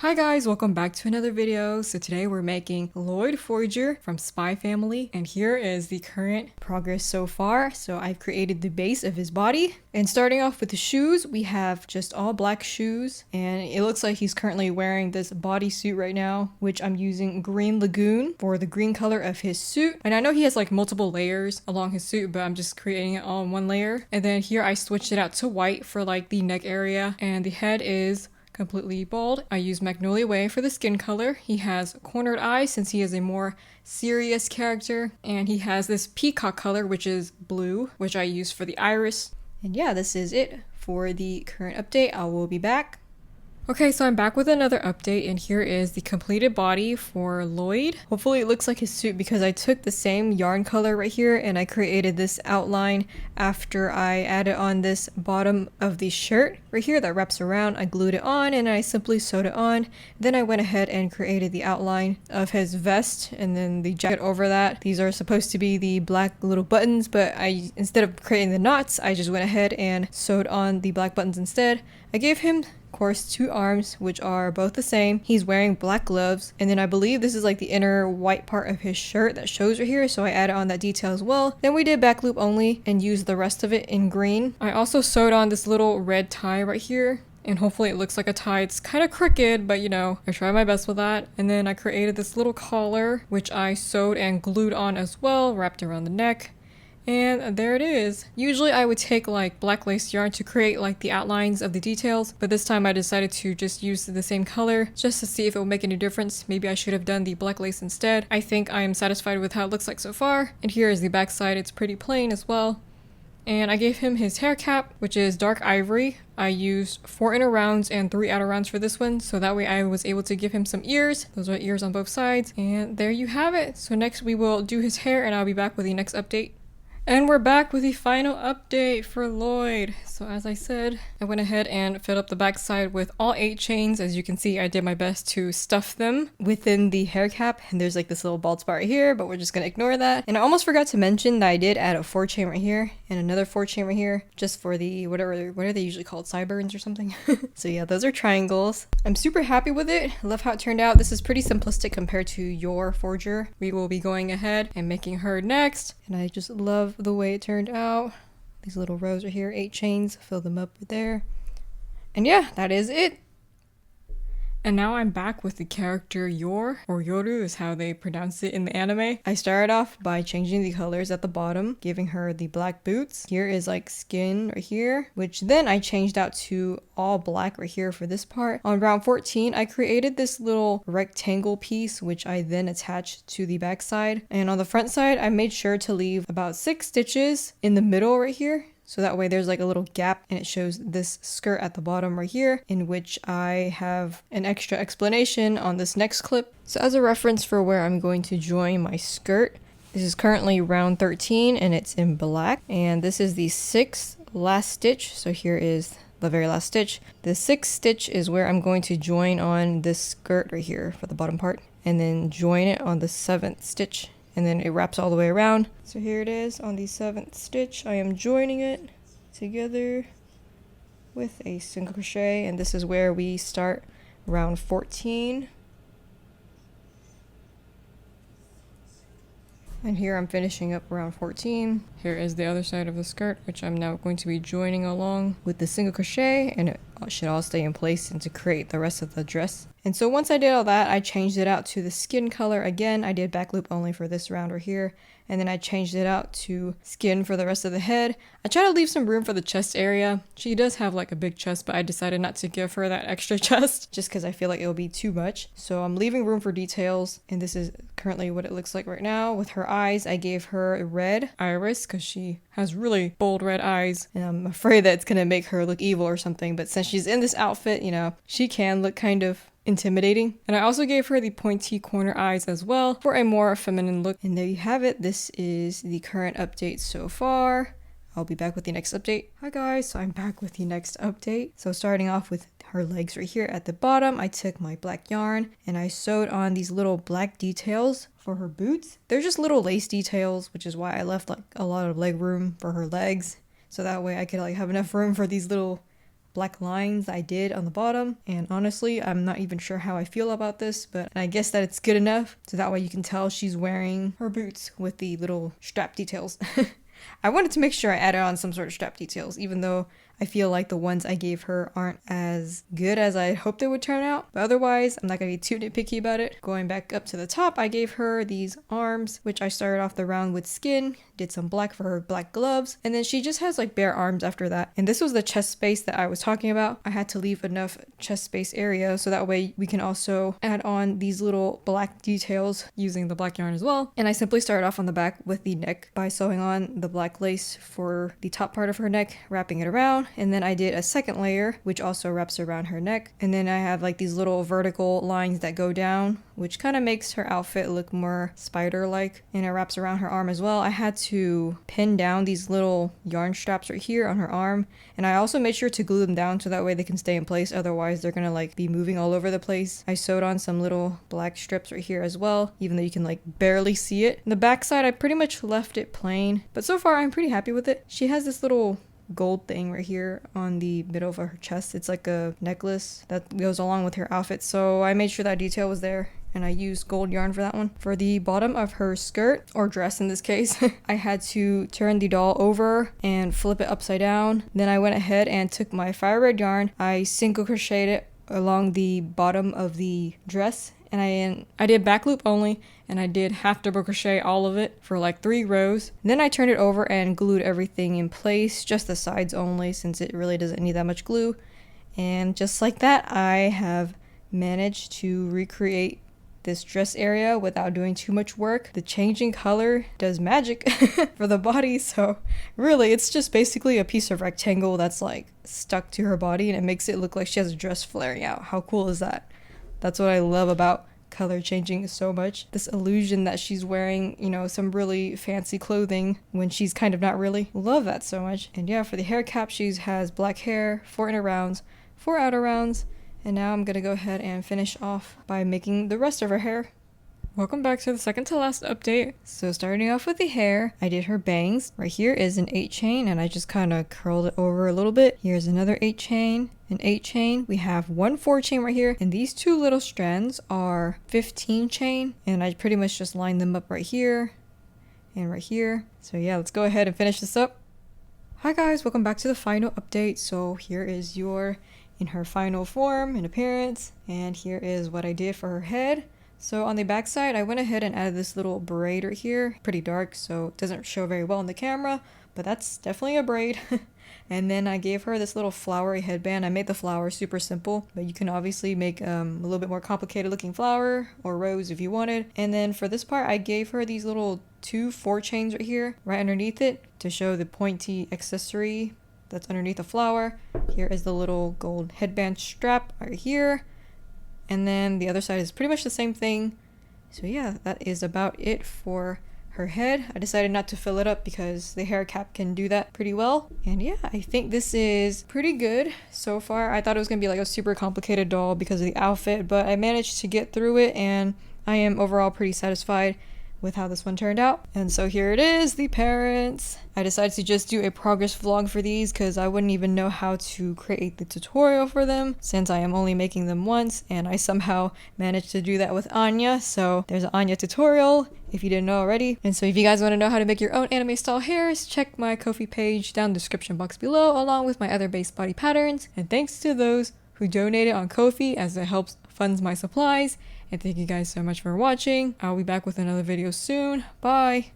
Hi guys, welcome back to another video. So today we're making Loid Forager from Spy Family, and here is the current progress so far. So I've created the base of his body, and starting off with the shoes, we have just all black shoes, and it looks like he's currently wearing this bodysuit right now, which I'm using Green Lagoon for the green color of his suit. And I know he has like multiple layers along his suit, but I'm just creating it all in one layer. And then here I switched it out to white for like the neck area, and the head is completely bald. I use Magnolia Way for the skin color. He has cornered eyes since he is a more serious character, and he has this peacock color, which is blue, which I use for the iris. And yeah, this is it for the current update. I will be back. Okay, so I'm back with another update, and here is the completed body for Loid. Hopefully it looks like his suit because I took the same yarn color right here and I created this outline after I added on this bottom of the shirt right here that wraps around. I glued it on and I simply sewed it on. Then I went ahead and created the outline of his vest and then the jacket over that. These are supposed to be the black little buttons, but instead of creating the knots, I just went ahead and sewed on the black buttons instead. I gave him course two arms, which are both the same. He's wearing black gloves, and then I believe this is like the inner white part of his shirt that shows right here, so I added on that detail as well. Then we did back loop only and used the rest of it in green. I also sewed on this little red tie right here, and hopefully it looks like a tie. It's kind of crooked, but you know, I tried my best with that. And then I created this little collar, which I sewed and glued on as well, wrapped around the neck. And there it is. Usually I would take like black lace yarn to create like the outlines of the details, but this time I decided to just use the same color just to see if it will make any difference. Maybe I should have done the black lace instead. I think I am satisfied with how it looks like so far. And here is the back side. It's pretty plain as well. And I gave him his hair cap, which is dark ivory. I used 4 inner rounds and 3 outer rounds for this one, so that way I was able to give him some ears. Those are ears on both sides. And there you have it. So next we will do his hair, and I'll be back with the next update. And we're back with the final update for Loid. So as I said, I went ahead and filled up the backside with all 8 chains. As you can see, I did my best to stuff them within the hair cap. And there's like this little bald spot right here, but we're just gonna ignore that. And I almost forgot to mention that I did add a 4 chain right here and another 4 chain right here, just for the what are they usually called, sideburns or something. So yeah, those are triangles. I'm super happy with it. I love how it turned out. This is pretty simplistic compared to your forger. We will be going ahead and making her next, and I just love the way it turned out. These little rows are here, 8 chains, fill them up with there. And yeah, that is it. And now I'm back with the character Yor, or Yoru is how they pronounce it in the anime. I started off by changing the colors at the bottom, giving her the black boots. Here is like skin right here, which then I changed out to all black right here for this part. On round 14, I created this little rectangle piece, which I then attached to the back side. And on the front side, I made sure to leave about 6 stitches in the middle right here. So that way there's like a little gap, and it shows this skirt at the bottom right here, in which I have an extra explanation on this next clip. So as a reference for where I'm going to join my skirt, this is currently round 13 and it's in black. And this is the 6th last stitch. So here is the very last stitch. The 6th stitch is where I'm going to join on this skirt right here for the bottom part, and then join it on the 7th stitch. And then it wraps all the way around. So here it is on the 7th stitch. I am joining it together with a single crochet, and this is where we start round 14. And here I'm finishing up round 14. Here is the other side of the skirt, which I'm now going to be joining along with the single crochet, and it should all stay in place and to create the rest of the dress. And so once I did all that, I changed it out to the skin color again. I did back loop only for this round right here, and then I changed it out to skin for the rest of the head. I try to leave some room for the chest area. She does have like a big chest, but I decided not to give her that extra chest just because I feel like it will be too much. So I'm leaving room for details, and this is currently what it looks like right now. With her eyes, I gave her a red iris because she has really bold red eyes, and I'm afraid that it's gonna make her look evil or something, but since she's in this outfit, you know, she can look kind of intimidating. And I also gave her the pointy corner eyes as well for a more feminine look. And there you have it. This is the current update so far. I'll be back with the next update. Hi guys, so I'm back with the next update. So starting off with her legs right here at the bottom, I took my black yarn and I sewed on these little black details for her boots. They're just little lace details, which is why I left like a lot of leg room for her legs. So that way I could like have enough room for these little black lines I did on the bottom. And honestly, I'm not even sure how I feel about this, but I guess that it's good enough. So that way you can tell she's wearing her boots with the little strap details. I wanted to make sure I added on some sort of strap details, even though I feel like the ones I gave her aren't as good as I hoped they would turn out. But otherwise, I'm not going to be too nitpicky about it. Going back up to the top, I gave her these arms, which I started off the round with skin, did some black for her black gloves, and then she just has like bare arms after that. And this was the chest space that I was talking about. I had to leave enough chest space area so that way we can also add on these little black details using the black yarn as well. And I simply started off on the back with the neck by sewing on the black lace for the top part of her neck, wrapping it around. And then I did a second layer, which also wraps around her neck. And then I have like these little vertical lines that go down, which kind of makes her outfit look more spider-like. And it wraps around her arm as well. I had to pin down these little yarn straps right here on her arm. And I also made sure to glue them down so that way they can stay in place. Otherwise, they're gonna like be moving all over the place. I sewed on some little black strips right here as well, even though you can like barely see it. The back side, I pretty much left it plain. But so far, I'm pretty happy with it. She has this little gold thing right here on the middle of her chest. It's like a necklace that goes along with her outfit, so I made sure that detail was there, and I used gold yarn for that one. For the bottom of her skirt, or dress in this case, I had to turn the doll over and flip it upside down. Then I went ahead and took my fire red yarn, I single crocheted it along the bottom of the dress, and I did back loop only, and I did half double crochet all of it for like 3 rows. Then I turned it over and glued everything in place, just the sides only, since it really doesn't need that much glue. And just like that, I have managed to recreate this dress area without doing too much work. The changing color does magic for the body, so really it's just basically a piece of rectangle that's like stuck to her body, and it makes it look like she has a dress flaring out. How cool is that? That's what I love about color changing so much. This illusion that she's wearing, you know, some really fancy clothing when she's kind of not really. Love that so much. And yeah, for the hair cap, she has black hair, 4 inner rounds, 4 outer rounds. And now I'm gonna go ahead and finish off by making the rest of her hair. Welcome back to the second to last update. So starting off with the hair, I did her bangs. Right here is an 8 chain, and I just kind of curled it over a little bit. Here's another 8 chain, an 8 chain. We have 1 4 chain right here, and these 2 little strands are 15 chain, and I pretty much just lined them up right here and right here. So yeah, let's go ahead and finish this up. Hi guys, welcome back to the final update. So here is in her final form and appearance, and here is what I did for her head. So on the back side, I went ahead and added this little braid right here. Pretty dark, so it doesn't show very well on the camera, but that's definitely a braid. And then I gave her this little flowery headband. I made the flower super simple, but you can obviously make a little bit more complicated looking flower or rose if you wanted. And then for this part, I gave her these little 2 4 chains right here, right underneath it, to show the pointy accessory that's underneath the flower. Here is the little gold headband strap right here. And then the other side is pretty much the same thing. So yeah, that is about it for her head. I decided not to fill it up because the hair cap can do that pretty well. And yeah, I think this is pretty good so far. I thought it was gonna be like a super complicated doll because of the outfit, but I managed to get through it, and I am overall pretty satisfied with how this one turned out. And so here it is, the parents. I decided to just do a progress vlog for these because I wouldn't even know how to create the tutorial for them since I am only making them once, and I somehow managed to do that with Anya. So there's an Anya tutorial if you didn't know already. And so if you guys want to know how to make your own anime style hairs, check my Ko-fi page down in the description box below, along with my other base body patterns. And thanks to those who donated on Ko-fi, as it helps funds my supplies. And thank you guys so much for watching. I'll be back with another video soon. Bye!